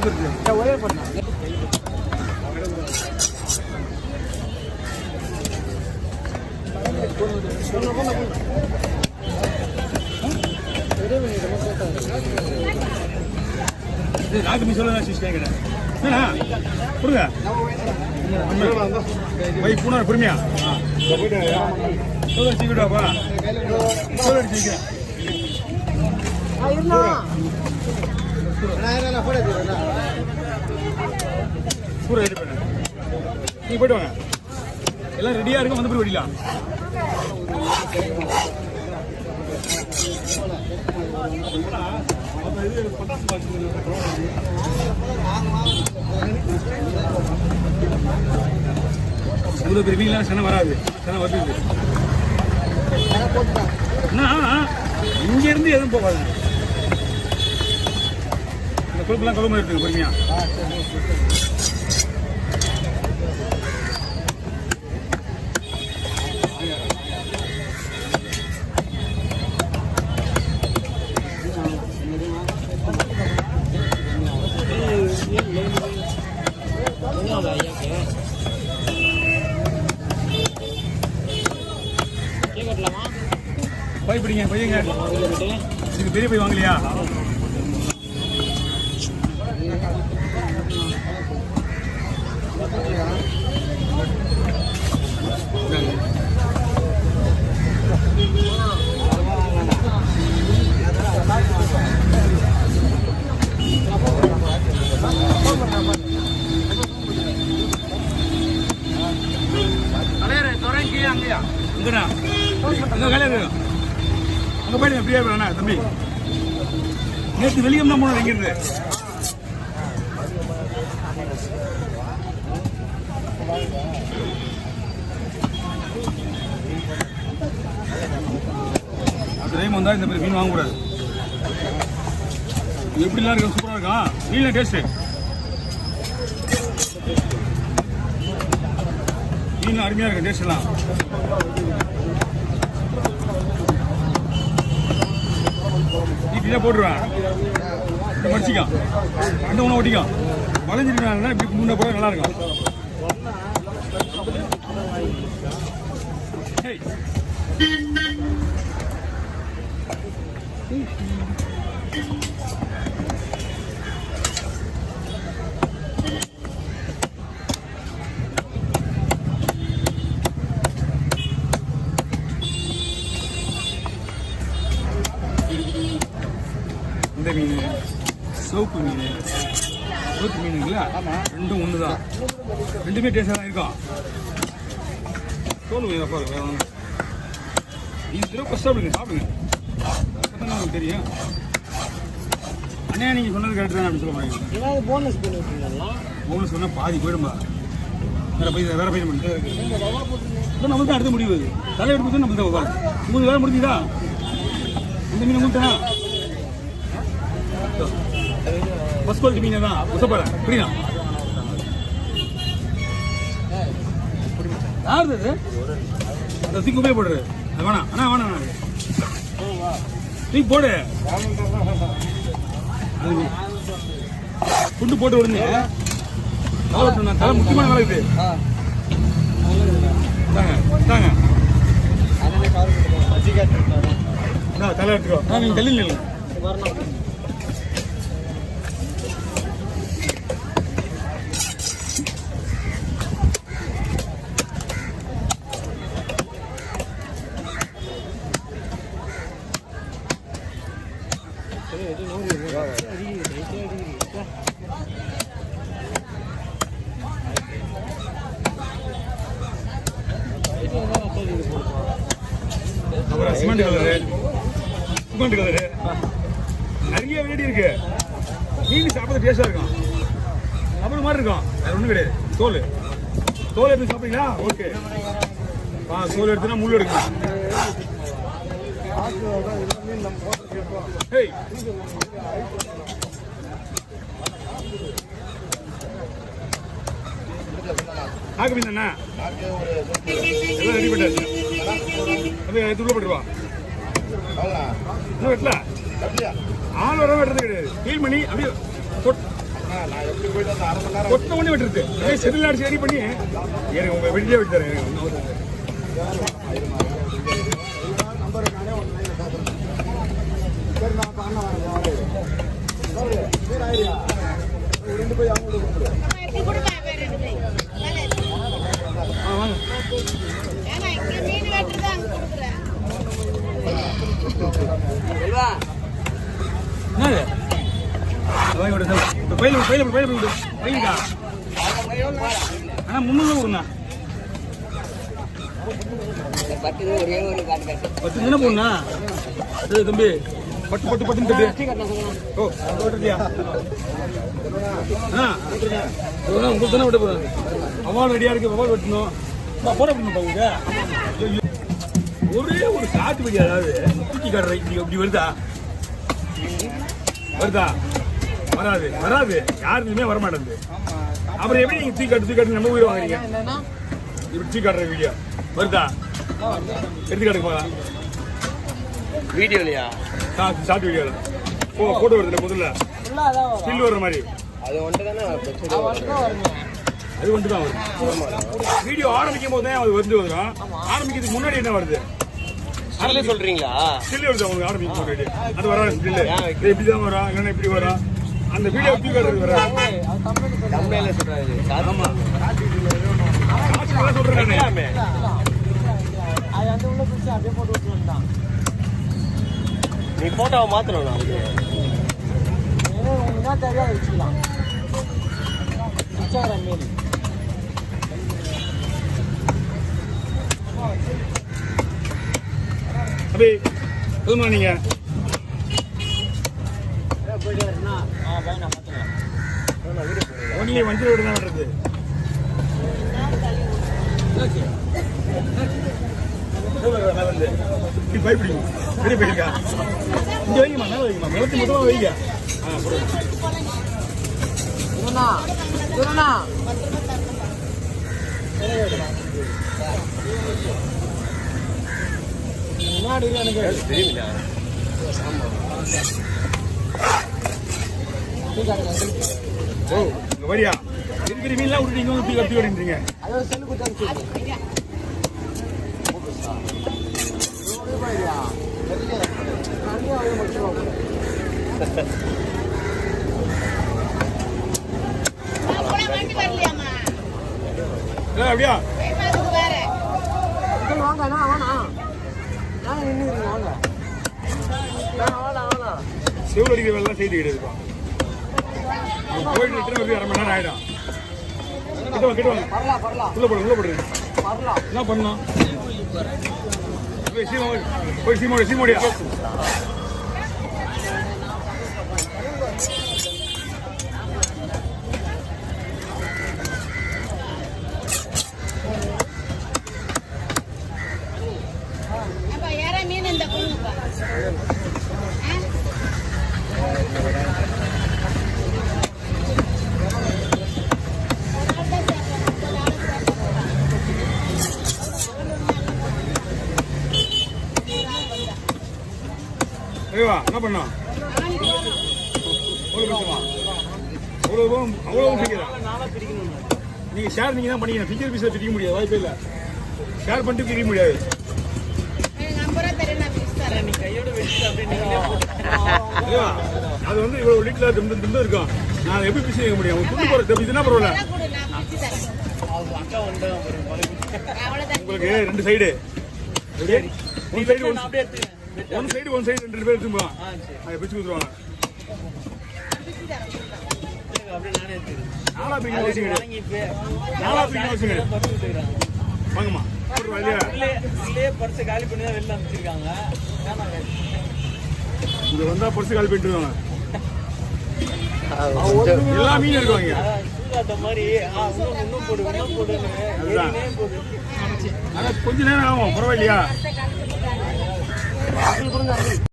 இருக்கு ஒரே பண்ணலாம். ராகு மீ சொல்ல கேட்குறேன் கொடுங்க வை பூனா பொறுமையா சொல்ல வச்சுக்கிட்டாப்பா சொல்ல அடிச்சுக்கிறேன் பூரா ரெடி பண்ண நீங்க போயிட்டு வாங்க எல்லாம் ரெடியா இருக்கும் வந்து போய் வெடிக்கலாம் இவ்வளோ பெரிய சனம் வராது சனம் வருது இங்க இருந்து எதுவும் போகாது இந்த கொழுப்புலாம் கொழும்பு எடுத்துங்க பொறுமையா பை பிடிங்க பையங்க இதுக்கு பெரிய பை வாங்கலையா இங்கண்ணா அங்கே வேலையா இருக்கும் அங்கே போயிடுங்க ஃப்ரீயாக இருக்கா தம்பி நேற்று வெளியே தான் போனோம் எங்கிருந்து அடுத்த டைம் வந்தால் இந்த மாதிரி மீன் வாங்கக்கூடாது எப்படிலாம் இருக்கும் சூப்பராக இருக்கும் மீன் டேஸ்ட்டு மீன் அருமையாக இருக்கும் டேஸ்ட்லாம் நீட்டியாக போட்டுருவேன் இந்த மடிச்சிக்கான் ரெண்டு ஒன்று ஓட்டிக்கான் வளைஞ்சிருக்காங்கன்னா இப்படி முன்னே போட நல்லா இருக்கும் இந்த மீன் சோப்பு மீன் சோப்பு மீனுங்களா ரெண்டும் ஒன்று தான் ரெண்டுமே டேஸ்டாக தான் இருக்கும் தோல் மீன் அப்பா வேற ஒன்று நீங்கள் திரும்ப கஷ்டப்படுங்க சாப்பிடுங்க அப்போ தான் உங்களுக்கு தெரியும் அண்ணா நீங்கள் சொன்னது கரெக்டு தான் அப்படின்னு சொல்ல மாட்டீங்க போனஸ் பண்ணிவிட்டீங்களா போனஸ் சொன்னால் பாதி போயிடும்பா வேறு பையன் பண்ணிட்டு இப்போ நம்மளுக்கு அடுத்த முடிவு தலை எடுத்து நம்மளுக்கு தான் உட்காந்து உங்களுக்கு வேலை முடிஞ்சுதா இந்த மீன் முடித்தா ஃபர்ஸ்ட் குவாலிட்டி மீன் தான் உசப்பறேன் புரியுதா யாரு அந்த தூக்கி போய் போடுறது அது வேணாம் அண்ணா வேணாம் தூக்கி போடு குண்டு போட்டு விடுங்க தலை முக்கியமான வேலை இது தாங்க தலை எடுத்துக்கோ நீங்கள் தள்ளி இல்லை அப்புறம் சிமெண்ட் கலரு நிறைய வெரைட்டி இருக்கு மீன் சாப்பிட்றது டேஸ்டா இருக்கும் அப்புறம் மாதிரி இருக்கும் வேற ஒன்றும் கிடையாது தோல் எடுத்து சாப்பிட்டீங்களா ஓகே தோல் எடுத்துனா முள் எடுக்கணும் நாக்கு மீன் தானே எல்லாம் ரெடி பண்ணிட்டாச்சு அப்படியே உள்ள போட்டுருவா இன்னும் வெட்டல ஆள் வர வெட்டுறது கிடையாது கிளீன் பண்ணி அப்படியே கொட்ட ஒண்ணு விட்டுருது செதில் அடிச்சு ரெடி பண்ணி எனக்கு உங்க வெளியே விட்டு தரேன். ஆனா 300 கொடுங்க. 10 தானே போடணா தம்பி. பட்டு பட்டு பட்டுன்னு தட்டு. ஓ போட்டுட்டியா? உங்களுக்கு தானே விட்ட போறேன். அவால் ரெடியா இருக்கு. அவால் வெட்டணும். போட பண்ணுங்க. ஒரே ஒரு காட்டு வெடி, அதாவது தூக்கி காட்டுற இப்படி வருதா? வருதா? வராது வராது. யாருக்குமே வரமாட்டேங்குது. அப்புறம் எப்படி நீங்க தூக்கி காட்டு நம்ம உயிரை வாங்குறீங்க? இப்படி தூக்கி காட்டுற வீடியோ வருதா? எடுத்துக்காட்டுக்கு போகலாம் வீடியோலையா? ஷார்ட் வீடியோல போட்டோ வருதுல முதல்ல ஸ்டில் வர்ற மாதிரி. அது ஒன்று தானே அது ஒன்று தான் வரும். வீடியோ ஆரம்பிக்கும் போது தான் அது வந்து வரும். ஆரம்பிக்கிறதுக்கு முன்னாடி என்ன வருது? ஸ்டில் சொல்றீங்களா? ஸ்டில் வருது உங்களுக்கு ஆரம்பிக்கும் முன்னாடி. அது வராது ஸ்டில். இப்படி தான் வரும், இல்லைன்னா இப்படி வரும். அந்த வீடியோ தூக்கி காட்டுறது வராது. தமிழ்ல சொல்றாரு. ஆமா சொல்றேன். நீ போட்டோவை மாத்தணும். அப்படி சொல்லுமா நீங்க ஒன்லி வஞ்சிர வீடு தான் வர்றது. பயப்பிடிக்கும் பெரிய போயிருக்கா. இங்க வைங்கம்மா, மேல வைங்கம்மா. நிலத்து மொத்தமா வைங்க. தெரியுமில்ல? ஓ இங்க வரியா? இருக்கிற மீன்லாம் விட்டுட்டீங்க, ஊற்றி கட்டி வரீங்க. அப்படியா? செவ்வளோ அடிக்கிற வேலை செய்து கிடையாதுப்பா. கோயில் ரிட்டர்ன் வந்து 1/2 மணி நேரம் ஆயிடும். கிட்டுவாங்க உள்ள போடுங்க. என்ன பண்ணலாம்? போய் சீமோடியா என்ன பண்ணா? நீங்க ஷேர் நீங்க தான் பண்ணிக்கணும். பிக்சர் பீஸை பிரிக்க முடியாது, வாய்ப்பே இல்லை. ஷேர் பண்ணிட்டு பிரிக்க முடியாது. அது வந்து இவ்வளவு லிட்டர்ல திண்டு இருக்கும். நான் எப்படி பிரிச்சு வைக்க முடியும்? துண்டு போற இதுனா பரவாயில்ல. உங்களுக்கு 2 சைடு, ஒன் சைடு 2 பேர் எடுத்துக்கலாம். அதை பிரிச்சு கொடுத்துருவாங்க. நாலா பிரிக்க வச்சுங்க. வாங்கம்மா காலி பண்ணி தான் வெளில அமைச்சிருக்காங்க. இங்க வந்தா பர்ஸ் காலி பண்ணிட்டுருவாங்க. எல்லா மீன் இருக்குவாங்க. கொஞ்ச நேரம் ஆகும், பரவாயில்லையா?